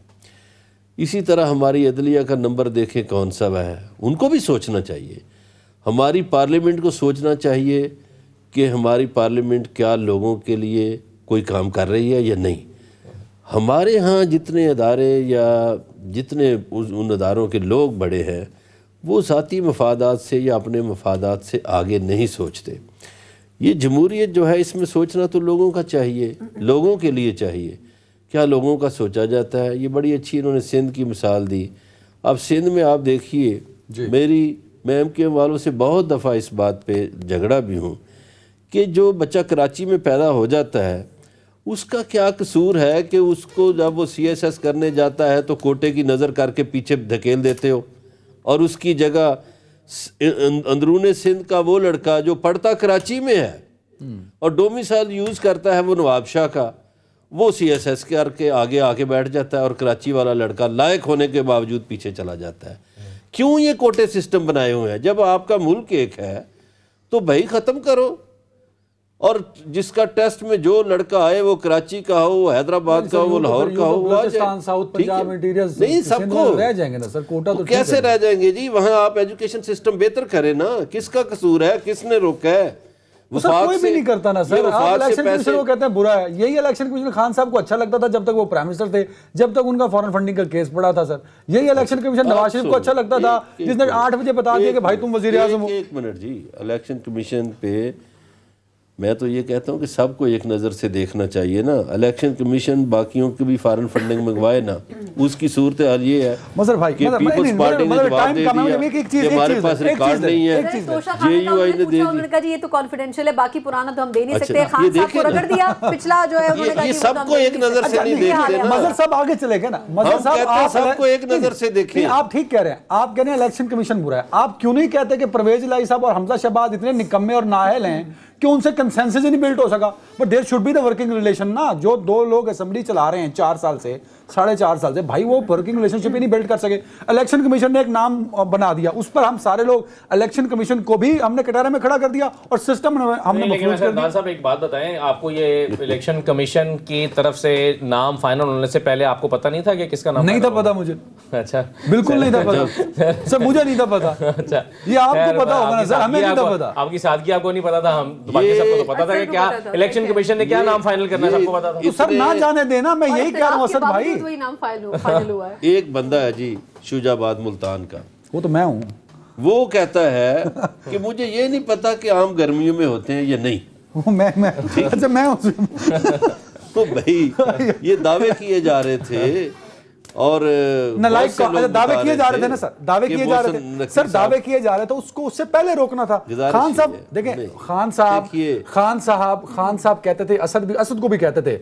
اسی طرح ہماری عدلیہ کا نمبر دیکھیں کون سا ہے. ان کو بھی سوچنا چاہیے. ہماری پارلیمنٹ کو سوچنا چاہیے کہ ہماری پارلیمنٹ کیا لوگوں کے لیے کوئی کام کر رہی ہے یا نہیں. ہمارے ہاں جتنے ادارے یا جتنے ان اداروں کے لوگ بڑے ہیں وہ ذاتی مفادات سے یا اپنے مفادات سے آگے نہیں سوچتے. یہ جمہوریت جو ہے اس میں سوچنا تو لوگوں کا چاہیے، لوگوں کے لیے چاہیے. کیا لوگوں کا سوچا جاتا ہے؟ یہ بڑی اچھی انہوں نے سندھ کی مثال دی. اب سندھ میں آپ دیکھیے میں ایم کیو ایم والوں سے بہت دفعہ اس بات پہ جھگڑا بھی ہوں کہ جو بچہ کراچی میں پیدا ہو جاتا ہے اس کا کیا قصور ہے کہ اس کو جب وہ CSS کرنے جاتا ہے تو کوٹے کی نظر کر کے پیچھے دھکیل دیتے ہو، اور اس کی جگہ اندرون سندھ کا وہ لڑکا جو پڑھتا کراچی میں ہے اور ڈومیسائل یوز کرتا ہے وہ نواب شاہ کا، وہ CSS کر کے آگے آ کے بیٹھ جاتا ہے اور کراچی والا لڑکا لائق ہونے کے باوجود پیچھے چلا جاتا ہے. کیوں یہ کوٹے سسٹم بنائے ہوئے ہیں؟ جب آپ کا ملک ایک ہے تو بھائی ختم کرو. اور جس کا ٹیسٹ میں جو لڑکا آئے وہ کراچی کا ہو، وہ حیدرآباد کا ہو، وہ لاہور کا ہو، وہ نہیں سب کو رہ جائیں گے نا سر. کوٹا تو کیسے رہ جائیں گے جی؟ وہاں آپ ایجوکیشن سسٹم بہتر کریں نا. کس کا قصور ہے؟ کس نے روکا ہے؟ کوئی بھی نہیں کرتا نا سر. آپ الیکشن کمیشن کو کہتے ہیں برا ہے. یہی الیکشن کمیشن خان صاحب کو اچھا لگتا تھا جب تک وہ پرائم منسٹر تھے، جب تک ان کا فارن فنڈنگ کا کیس پڑا تھا. سر یہی الیکشن کمیشن نواز شریف کو اچھا لگتا تھا جس نے 8 بجے بتا دیا کہ بھائی تم وزیر اعظم ہو. ایک منٹ جی، الیکشن کمیشن پہ میں تو یہ کہتا ہوں کہ سب کو ایک نظر سے دیکھنا چاہیے نا. الیکشن کمیشن باقیوں کی بھی فارن فنڈنگ منگوائے نا. اس کی صورتحال یہ ہے کہ پیپلز پارٹی نے جواب دے دیا کہ ہمارے پاس ریکارڈ نہیں ہے. JUI نے دے دی. یہ تو کانفیڈینشیل ہے، باقی پرانا تو ہم دے نہیں سکتے. خان صاحب کو رگڑ دیا، پچھلا جو ہے یہ سب کو ایک نظر سے نہیں دیکھتے نا. مظہر صاحب آگے چلے گئے نا. ہم کہتے ہیں سب کو ایک نظر سے دیکھیں. آپ ٹھیک کہہ رہے ہیں. آپ کہہ رہے ہیں الیکشن کمیشن برا ہے. آپ کیوں نہیں کہتے کہ پرویز الہی صاحب اور حمزہ شہباز اتنے نکمے اور نااہل ہیں کہ ان سے کنسنسس ہی نہیں بلڈ ہو سکا. But there should be the working relation نا. جو 2 لوگ اسمبلی چلا رہے ہیں 4 سال سے 4.5 سال سے، بھائی وہ ورکنگ ریلیشن شپ ہی نہیں بلڈ کر سکے. الیکشن کمیشن نے ایک نام بنا دیا، اس پر ہم سارے لوگ الیکشن کمیشن کو بھی ہم نے کٹارے میں کھڑا کر دیا اور سسٹم ہم نے مفروض کر دیا. صاحب ایک بات بتائیں، آپ کو یہ الیکشن کمیشن کی طرف سے نام فائنل ہونے سے پہلے آپ کو پتہ نہیں تھا کہ کس کا نام؟ نہیں تھا پتا مجھے. اچھا بالکل نہیں تھا پتا سر، مجھے نہیں تھا پتا. اچھا یہ آپ کو پتا ہوگا نا سر، ہمیں نہیں تھا پتا. آپ کی سادگی آپ کو نہیں پتا تھا، ہم باقی سب کو تو پتا تھا کہ کیا الیکشن کمیشن نے کیا نام فائنل کرنا ہے، سب کو پتا تھا. تو سر نہ جانے دینا، میں یہی کہہ رہا ہوں اسد بھائی. وہی نام فائنل ہوا ہے. ایک بندہ ہے جی شجاع آباد ملتان کا، وہ تو میں ہوں. وہ کہتا ہے کہ مجھے یہ نہیں پتا کہ عام گرمیوں میں ہوتے ہیں یا نہیں. اچھا میں ہوں. تو بھائی یہ دعوے کیے جا رہے تھے اور نالائق دعوے کیے جا رہے تھے نا سر، دعوے کیے جا رہے تھے سر، دعوے کیے جا رہے تھے، اس کو اس سے پہلے روکنا تھا. خان صاحب دیکھیں، خان صاحب کہتے تھے، اسد کو بھی کہتے تھے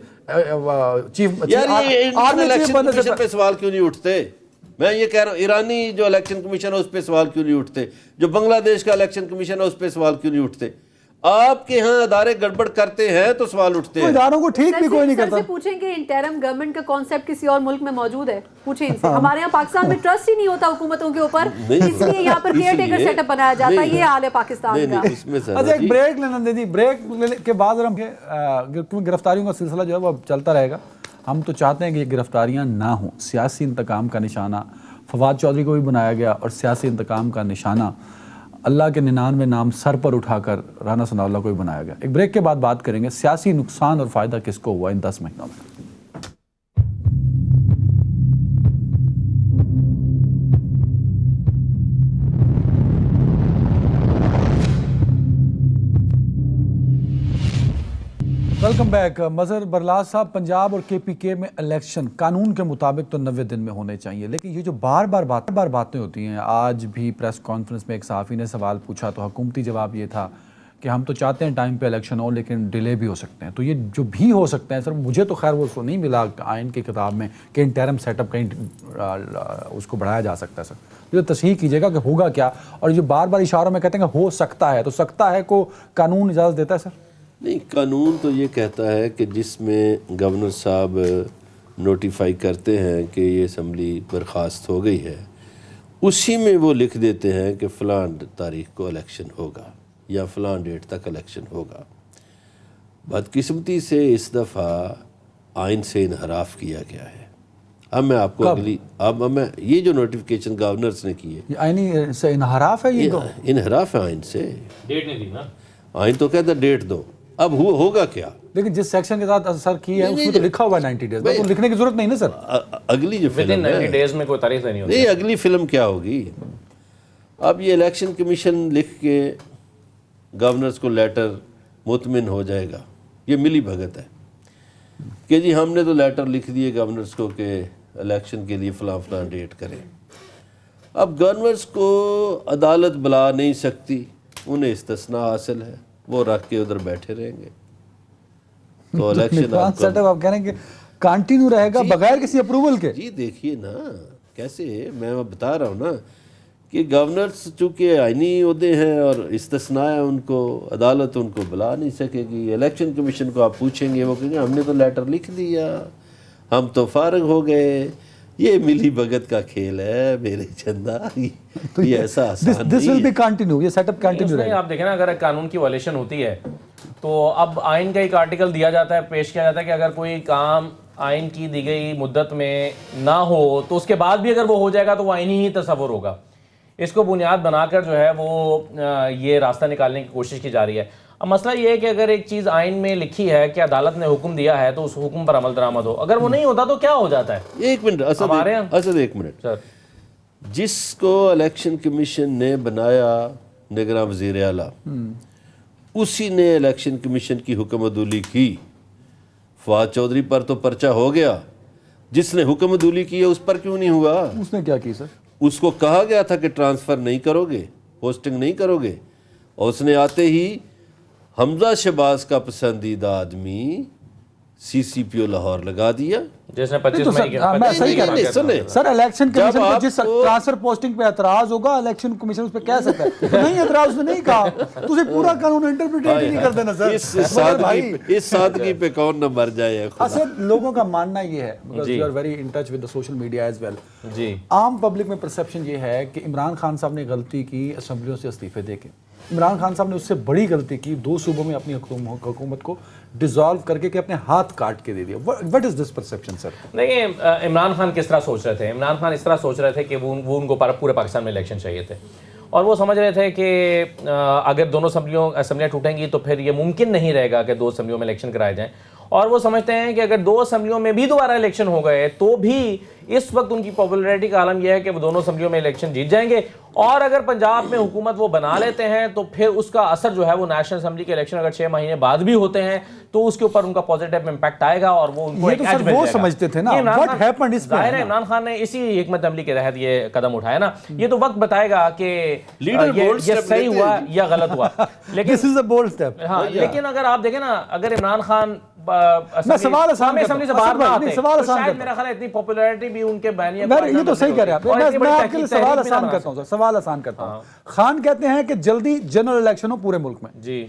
چیف کمیشن پہ سوال کیوں نہیں اٹھتے؟ میں یہ کہہ رہا ہوں ایرانی جو الیکشن کمیشن ہے اس پہ سوال کیوں نہیں اٹھتے؟ جو بنگلہ دیش کا الیکشن کمیشن ہے اس پہ سوال کیوں نہیں اٹھتے؟ آپ کے ہاں ادارے گڑبڑ کرتے ہیں تو سوال اٹھتے ہیں. اداروں کو ٹھیک بھی کوئی نہیں کرتا. سر سے پوچھیں کہ انٹرم گورنمنٹ کا کانسیپٹ کسی اور ملک میں موجود ہے؟ پوچھیں ان سے. ہمارے یہاں پاکستان میں ٹرسٹ ہی نہیں ہوتا حکومتوں کے اوپر، اس لیے یہاں پر کیئر ٹیکر سیٹ اپ بنایا جاتا ہے. یہ حال ہے پاکستان کا. اچھا ایک بریک لینا دے دی، بریک کے بعد ہم گرفتاریوں کا سلسلہ جو ہے وہ چلتا رہے گا. ہم تو چاہتے ہیں کہ یہ گرفتاریاں نہ ہوں. سیاسی انتقام کا نشانہ فواد چودھری کو بھی بنایا گیا، اور سیاسی انتقام کا نشانہ اللہ کے 99 نام سر پر اٹھا کر رانا ثناء اللہ کو بھی بنایا گیا. ایک بریک کے بعد بات کریں گے سیاسی نقصان اور فائدہ کس کو ہوا ان 10 مہینوں میں. Welcome back. مظہر برلاس صاحب، پنجاب اور کے پی کے میں الیکشن قانون کے مطابق تو 90 دن میں ہونے چاہیے، لیکن یہ جو بار بار باتیں ہوتی ہیں، آج بھی پریس کانفرنس میں ایک صحافی نے سوال پوچھا تو حکومتی جواب یہ تھا کہ ہم تو چاہتے ہیں ٹائم پہ الیکشن ہو لیکن ڈیلے بھی ہو سکتے ہیں. تو یہ جو بھی ہو سکتے ہیں سر، مجھے تو خیر وہ نہیں ملا آئین کی کتاب میں کہ انٹرم سیٹ اپ کہیں اس کو بڑھایا جا سکتا ہے. سر یہ تصحیح کیجیے گا کہ ہوگا کیا، اور جو بار بار اشاروں میں کہتے ہیں کہ ہو سکتا ہے، تو سکتا ہے کو قانون اجازت دیتا ہے سر؟ نہیں، قانون تو یہ کہتا ہے کہ جس میں گورنر صاحب نوٹیفائی کرتے ہیں کہ یہ اسمبلی برخاست ہو گئی ہے، اسی میں وہ لکھ دیتے ہیں کہ فلاں تاریخ کو الیکشن ہوگا یا فلاں ڈیٹ تک الیکشن ہوگا. بدقسمتی سے اس دفعہ آئین سے انحراف کیا گیا ہے. اب میں آپ کو اب میں یہ جو نوٹیفیکیشن گورنرز نے کی ہے، یہ آئینی سے انحراف ہے. یہ انحراف ہے آئین سے. ڈیٹ نہیں دی نا، آئین تو کہتا ہے ڈیٹ دو. اب ہوگا کیا؟ لیکن جس سیکشن کے ساتھ اثر کی ہے اس میں تو لکھا ہوا ہے 90 ڈیز. تو لکھنے کی ضرورت نہیں نا سر. اگلی جو فلم ہے 90 ڈیز میں کوئی تاریخ نہیں ہوتی. نہیں، اگلی فلم کیا ہوگی؟ اب یہ الیکشن کمیشن لکھ کے گورنرز کو لیٹر مطمئن ہو جائے گا. یہ ملی بھگت ہے کہ جی ہم نے تو لیٹر لکھ دیے گورنرز کو کہ الیکشن کے لیے فلاں فلاں ڈیٹ کریں. اب گورنرز کو عدالت بلا نہیں سکتی، انہیں استثناء حاصل ہے، وہ رکھ کے ادھر بیٹھے رہیں گے. تو الیکشن آپ کہہ رہے ہیں کہ کنٹینیو رہے گا بغیر کسی اپروول کے. جی دیکھیے نا کیسے، میں بتا رہا ہوں نا کہ گورنرز چونکہ آئینی عہدے ہیں اور استثناء ہے، ان کو عدالت ان کو بلا نہیں سکے گی. الیکشن کمیشن کو آپ پوچھیں گے، وہ کہیں گے ہم نے تو لیٹر لکھ دیا، ہم تو فارغ ہو گئے. یہ ملی بھگت کا کھیل ہے میرے چندہ. یہ ایسا آسان دس ول بی کنٹینیو، یہ سیٹ اپ کنٹینیو رہے گا. آپ دیکھیں نا، اگر قانون کی وائلیشن ہوتی ہے تو اب آئین کا ایک آرٹیکل دیا جاتا ہے، پیش کیا جاتا ہے کہ اگر کوئی کام آئین کی دی گئی مدت میں نہ ہو تو اس کے بعد بھی اگر وہ ہو جائے گا تو وہ آئینی ہی تصور ہوگا. اس کو بنیاد بنا کر جو ہے وہ یہ راستہ نکالنے کی کوشش کی جا رہی ہے. اب مسئلہ یہ ہے کہ اگر ایک چیز آئین میں لکھی ہے کہ عدالت نے حکم دیا ہے تو اس حکم پر عمل درآمد ہو، اگر وہ نہیں ہوتا تو کیا ہو جاتا ہے؟ ایک منٹ اسد، ایک منٹ. جس کو الیکشن کمیشن نے بنایا نگراں وزیر اعلیٰ، اسی نے الیکشن کمیشن کی حکم عدولی کی. فواد چودھری پر تو پرچہ ہو گیا، جس نے حکم عدولی کی ہے اس پر کیوں نہیں ہوا؟ اس نے کیا کی سر؟ اس کو کہا گیا تھا کہ ٹرانسفر نہیں کرو گے، پوسٹنگ نہیں کرو گے، اور اس نے آتے ہی حمزہ شہباز کا پسندیدہ آدمی سی سی پی او لاہور لگا دیا. جس نے 25 مئی کے میں صحیح کہہ رہا ہوں سر، الیکشن کمیشن کو جس آپ ٹرانسفر پوسٹنگ پہ اعتراض ہوگا الیکشن کمیشن اس پہ کہہ سکتا ہے. نہیں اعتراض اس نے نہیں کہا تو اسے پورا قانون انٹرپریٹیٹ ہی نہیں کرتے نا سر. اس سادگی پہ کون نہ مر جائے. اصل لوگوں کا ماننا یہ ہے، because you are very in touch with the social media as well. جی عام پبلک میں پرسیپشن یہ ہے کہ عمران خان صاحب نے غلطی کی اسمبلیوں سے استعفے دے کے. عمران خان صاحب نے اس سے بڑی غلطی کی، 2 صوبوں میں اپنی حکومت کو ڈیزالو کر کے اپنے ہاتھ کاٹ کے دے دیا. وٹ از دس پرسیپشن سر؟ دیکھیں عمران خان کس طرح سوچ رہے تھے. عمران خان اس طرح سوچ رہے تھے کہ وہ ان کو پورے پاکستان میں الیکشن چاہیے تھے، اور وہ سمجھ رہے تھے کہ اگر دونوں اسمبلیاں ٹوٹیں گی تو پھر یہ ممکن نہیں رہے گا کہ 2 اسمبلیوں میں الیکشن کرائے جائیں. اور وہ سمجھتے ہیں کہ اگر 2 اسمبلیوں میں بھی دوبارہ الیکشن ہو گئے تو بھی اس وقت ان کی پاپولیرٹی کا عالم یہ ہے کہ وہ دونوں اسمبلیوں میں الیکشن جیت جائیں گے اور اگر پنجاب میں حکومت وہ بنا لیتے ہیں تو پھر اس کا اثر جو ہے وہ نیشنل اسمبلی کے الیکشن اگر 6 مہینے بعد بھی ہوتے ہیں تو اس کے اوپر ان کا پازیٹیو امپیکٹ آئے گا اور وہ ان کو یہ تو سر وہ سمجھتے تھے نا what happened اس ظاہر ہے عمران خان نے اسی حکمت عملی کے تحت یہ قدم اٹھایا نا. یہ تو وقت بتائے گا کہ یہ صحیح ہوا یا غلط ہوا, لیکن this is a bold step. ہاں لیکن اگر آپ دیکھیں نا اگر عمران خان میں سوال آسان اسمبلی سے باہر نہ آتے سوال تو آسان شاید میرا خیال ہے اتنی پاپولیرٹی بھی ان کے بیانیے یہ تو صحیح کہہ رہے ہیں میں آپ کے لیے سوال آسان کرتا ہوں سر, سوال آسان کرتا ہوں. خان کہتے ہیں کہ جلدی جنرل الیکشن ہو پورے ملک میں, جی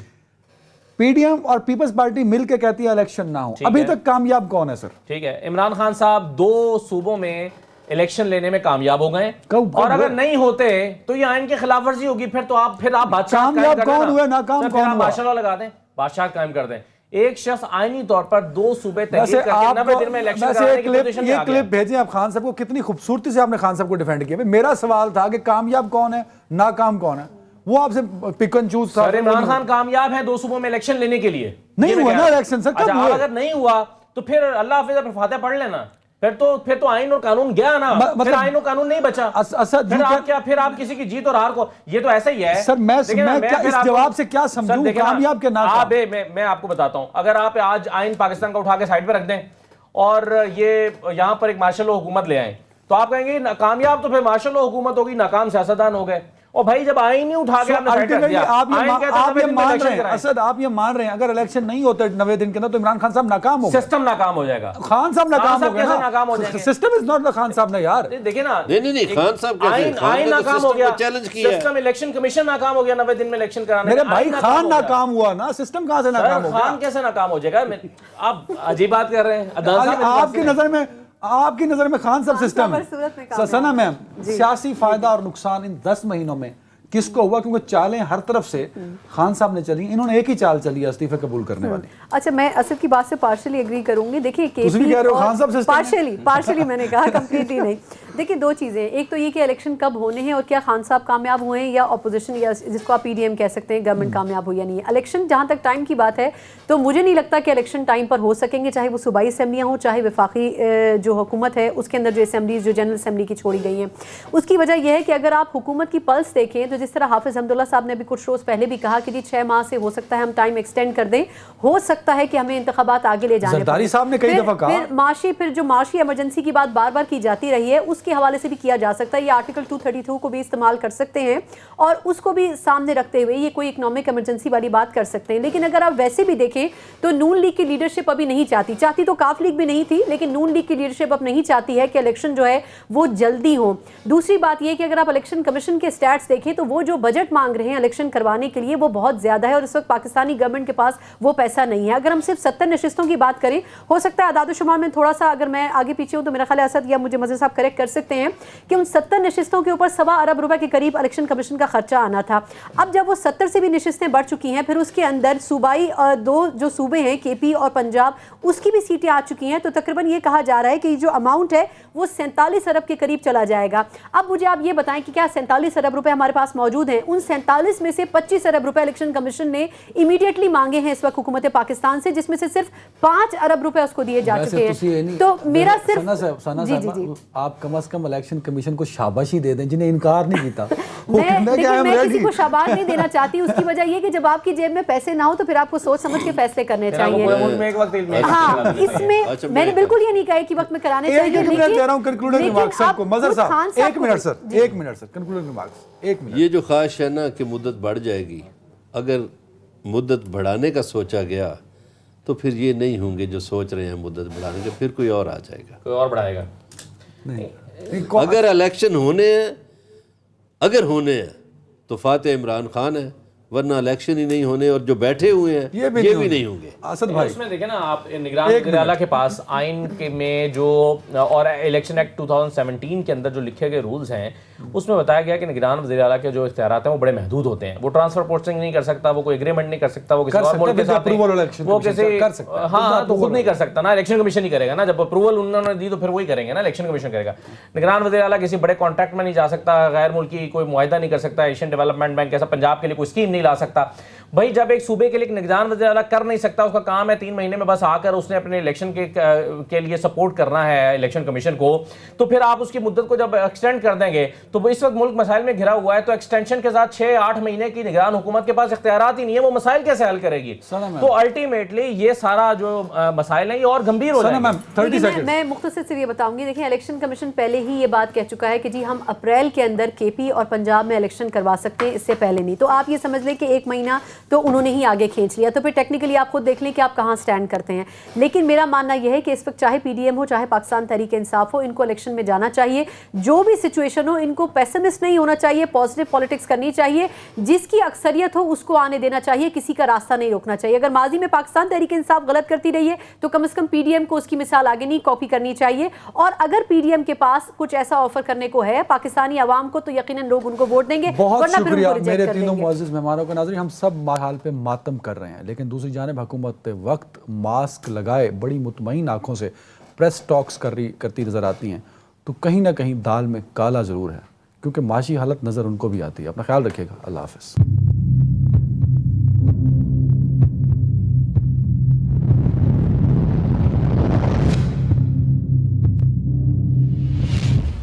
پی ڈی ایم اور پیپلز پارٹی مل کے کہتی ہے الیکشن نہ ہو, ابھی تک کامیاب کون ہے سر؟ ٹھیک ہے, عمران خان صاحب 2 صوبوں میں الیکشن لینے میں کامیاب ہو گئے اور اگر نہیں ہوتے تو یہ آئین کی خلاف ورزی ہوگی, پھر آپ بادشاہ کامیاب کون ہوئے ناکام کون ہوا؟ ماشاء اللہ لگا دیں, بادشاہ قائم کر دیں. ایک شخص آئینی طور پر 2 صوبے تحریر کر کے 90 دن میں الیکشن کرانے کی پوزیشن میں آ گیا. یہ کلپ بھیجیں آپ خان صاحب کو, کتنی خوبصورتی سے آپ نے خان صاحب کو ڈیفینڈ کیا. میرا سوال تھا کہ کامیاب کون ہے ناکام کون ہے, وہ آپ سے پک اینڈ چوز تھا. عمران خان کامیاب ہے 2 صوبوں میں الیکشن لینے کے لیے, نہیں ہوا نا الیکشن سر, کب ہوا؟ اگر نہیں ہوا تو پھر اللہ حافظ پھر فاتح پڑھ لینا, پھر تو آئین اور قانون گیا نا, پھر آئین اور قانون نہیں بچا. پھر آپ کسی کی جیت اور ہار کو, یہ تو ایسا ہی ہے سر. میں اس جواب سے کیا سمجھوں کامیاب کے ناکام؟ میں آپ کو بتاتا ہوں, اگر آپ آج آئین پاکستان کا اٹھا کے سائڈ پہ رکھ دیں اور یہ یہاں پر ایک مارشل لاء حکومت لے آئیں تو آپ کہیں گے کامیاب تو پھر مارشل لاء حکومت ہوگی, ناکام سیاستدان ہو گئے. اور بھائی جب آئین نہیں اٹھا کے آپ نے سائڈ رکھ دیا, آپ یہ مان رہے ہیں اسد, آپ یہ مان رہے ہیں اگر الیکشن نہیں ہوتا 90 دن کے اندر تو عمران خان صاحب ناکام ہو گئے, سسٹم ناکام ہو جائے گا. خان صاحب ناکام ہو گئے نا, ناکام ہو جائیں گے. سسٹم از ناٹ خان صاحب نے یار, دیکھیں نا نہیں خان صاحب آئین ناکام ہو گیا, چیلنج کیا سسٹم الیکشن کمیشن ناکام ہو گیا 90 دن میں الیکشن کرانے. میرے بھائی خان ناکام ہوا نا, سسٹم کہاں سے ناکام ہو گیا؟ خان کیسے ناکام ہو جائے گا؟ آپ عجیب بات کر رہے ہیں. آپ کی نظر میں خان صاحب سسٹم ہے. سنا میم, سیاسی فائدہ اور نقصان ان 10 مہینوں میں کس کو ہوا؟ کیونکہ چالیں ہر طرف سے خان صاحب نے چلی, انہوں نے ایک ہی چال چلی ہے استعفے قبول کرنے والی. اچھا, میں اسد کی بات سے پارشلی ایگری کروں گی. دیکھیے پارشلی میں نے کہا, کمپلیٹلی نہیں. دیکھیں 2 چیزیں, ایک تو یہ کہ الیکشن کب ہونے ہیں اور کیا خان صاحب کامیاب ہوئے ہیں یا اپوزیشن یا جس کو آپ پی ڈی ایم کہہ سکتے ہیں گورنمنٹ کامیاب ہو یا نہیں. الیکشن جہاں تک ٹائم کی بات ہے تو مجھے نہیں لگتا کہ الیکشن ٹائم پر ہو سکیں گے, چاہے وہ صوبائی اسمبلیاں ہوں چاہے وفاقی جو حکومت ہے اس کے اندر جو اسمبلیز جو جنرل اسمبلی کی چھوڑی گئی ہیں. اس کی وجہ یہ ہے کہ اگر آپ حکومت کی پلس دیکھیں تو جس طرح حافظ حمداللہ صاحب نے بھی کچھ روز پہلے بھی کہا کہ جی 6 ماہ سے ہو سکتا ہے ہم ٹائم ایکسٹینڈ کر دیں, ہو سکتا ہے کہ ہمیں انتخابات آگے لے جانے. زرداری صاحب نے کئی دفعہ کہا. پھر جو معاشی ایمرجنسی کی بات بار بار کی جاتی رہی ہے اس کے حوالے سے بھی کیا جا سکتا ہے. یہ آرٹیکل 232 کو بھی استعمال کر سکتے ہیں اور اس کو بھی سامنے رکھتے ہوئے یہ کوئی اکنامک ایمرجنسی والی بات کر سکتے ہیں. لیکن اگر آپ ویسے بھی دیکھیں تو نون لیگ کی لیڈرشپ ابھی نہیں چاہتی تو کاف لیگ بھی نہیں تھی, لیکن نون لیگ کی لیڈرشپ اب نہیں چاہتی ہے کہ الیکشن جو ہے وہ جلدی ہو. دوسری بات یہ کہ اگر آپ الیکشن کمیشن کے سٹیٹس دیکھیں تو وہ جو بجٹ مانگ رہے ہیں الیکشن کروانے کے لیے وہ بہت زیادہ ہے اور اس وقت پاکستانی گورنمنٹ کے پاس وہ پیسہ نہیں ہے. اگر ہم صرف 70 نشستوں کی بات کریں, ہو سکتا ہے اعداد و شمار میں تھوڑا سا اگر میں آگے پیچھے ہوں تو میرا خیال اسد یا مجھے مظہر صاحب کریکٹ کر سکتے ہیں کہ ان 70 نشستوں کے اوپر 1.25 ارب روپے کے قریب الیکشن کمیشن کا خرچہ آنا تھا. اب جب وہ 70 سے بھی نشستیں بڑھ چکی ہیں, پھر اس کے اندر صوبائی 2 جو صوبے ہیں کے پی اور پنجاب, اس کی بھی سیٹیں آ چکی ہیں, تو تقریباً یہ کہا جا رہا ہے کہ جو اماؤنٹ ہے وہ 47 ارب کے قریب چلا جائے گا. اب مجھے آپ یہ بتائیں کہ کیا 47 ارب روپے ہمارے پاس موجود ہیں؟ ان 47 میں سے 25 ارب روپے الیکشن کمیشن نے امیڈیٹلی مانگے ہیں اس وقت حکومت پاکستان سے, جس میں سے صرف 5 ارب روپے اس کو دیے جا چکے ہیں. تو میرا صرف آپ کم از کم الیکشن کمیشن کو شاباشی دے دیں جنہیں انکار نہیں کیتا. میں کسی کو شاباش نہیں دینا چاہتی, اس کی وجہ یہ کہ جب آپ کی جیب میں پیسے نہ ہو تو پھر آپ کو سوچ سمجھ کے فیصلے کرنے چاہیے. ہاں, اس میں میں نے بالکل یہ نہیں کہا کہ وقت میں کرانے چاہیے. یہ جو خواہش ہے نا کہ مدت بڑھ جائے گی, اگر مدت بڑھانے کا سوچا گیا تو پھر یہ نہیں ہوں گے جو سوچ رہے ہیں مدت بڑھانے کا, پھر کوئی اور آ جائے گا, کوئی اور بڑھائے گا. اگر الیکشن ہونے ہیں تو فاتح عمران خان ہے, ورنہ الیکشن ہی نہیں ہونے, اور جو بیٹھے ہوئے ہیں یہ بھی نہیں ہوں گے. اسد بھائی اس میں دیکھیں نا آپ, نگران وزیر اعلیٰ کے پاس آئین کے میں جو اور الیکشن ایکٹ 2017 کے اندر جو لکھے گئے رولز ہیں اس میں بتایا گیا کہ نگران وزیر اعلیٰ کے جو اختیارات ہیں وہ بڑے محدود ہوتے ہیں. وہ ٹرانسفر پوسٹنگ نہیں کر سکتا, وہ کوئی اگریمنٹ نہیں کر سکتا, وہ کسی اور ملک کے ساتھ وہ کسی ہاں تو خود نہیں کر سکتا نا, الیکشن کمیشن ہی کرے گا نا. جب اپروول انہوں نے دی تو پھر وہی کریں گے نا, الیکشن کمیشن کرے گا. نگران وزیر اعلیٰ کسی بڑے کانٹریکٹ میں نہیں جا سکتا, غیر ملکی کوئی معاہدہ نہیں کر سکتا, ایشین ڈیولپمنٹ بینک ایسا پنجاب کے لیے کوئی اسکیم نہیں لا سکتا. بھائی جب ایک صوبے کے لیے نگران وزیر اعلیٰ کر نہیں سکتا, اس کا کام ہے 3 مہینے میں بس آ کر اس نے اپنے الیکشن کے لیے سپورٹ کرنا ہے الیکشن کمیشن کو, تو پھر آپ اس کی مدت کو جب ایکسٹینڈ کر دیں گے تو اس وقت ملک مسائل میں گھرا ہوا ہے, تو ایکسٹینشن کے ساتھ 6-8 مہینے کی نگران حکومت کے پاس اختیارات ہی نہیں ہے, وہ مسائل کیسے حل کرے گی؟ تو الٹیمیٹلی یہ سارا جو مسائل ہیں یہ اور گمبھیر ہو جائیں گے. میں مختصر سے یہ بتاؤں گی, دیکھیں الیکشن کمیشن پہلے ہی یہ بات کہہ چکا ہے کہ جی ہم اپریل کے اندر کے پی اور پنجاب میں الیکشن کروا سکتے ہیں, اس سے پہلے نہیں. تو آپ یہ سمجھ لیں کہ 1 مہینہ تو انہوں نے ہی آگے کھینچ لیا, تو پھر ٹیکنیکلی آپ خود دیکھ لیں کہ آپ کہاں سٹینڈ کرتے ہیں. لیکن میرا ماننا یہ ہے کہ اس وقت چاہے پی ڈی ایم ہو چاہے پاکستان تحریک انصاف ہو, ان کو الیکشن میں جانا چاہیے. جو بھی سچویشن ہو ان کو پیسمسٹ نہیں ہونا چاہیے, پازیٹیو پالیٹکس کرنی چاہیے, جس کی اکثریت ہو اس کو آنے دینا چاہیے, کسی کا راستہ نہیں روکنا چاہیے. اگر ماضی میں پاکستان تحریک انصاف غلط کرتی رہی ہے تو کم از کم پی ڈی ایم کو اس کی مثال آگے نہیں کاپی کرنی چاہیے. اور اگر پی ڈی ایم کے پاس کچھ ایسا آفر کرنے کو ہے پاکستانی عوام کو, تو یقیناً لوگ ان کو ووٹ دیں گے. بہت شکریہ میرے تینوں معزز مہمانوں کو. ناظرین, ہم سب حال پہ ماتم کر رہے ہیں, لیکن دوسری جانب حکومت وقت ماسک لگائے بڑی مطمئن آنکھوں سے پریس ٹاکس کرتی نظر آتی ہیں, تو کہیں نہ کہیں دال میں کالا ضرور ہے, کیونکہ معاشی حالت نظر ان کو بھی آتی ہے. اپنا خیال رکھیے گا. اللہ حافظ.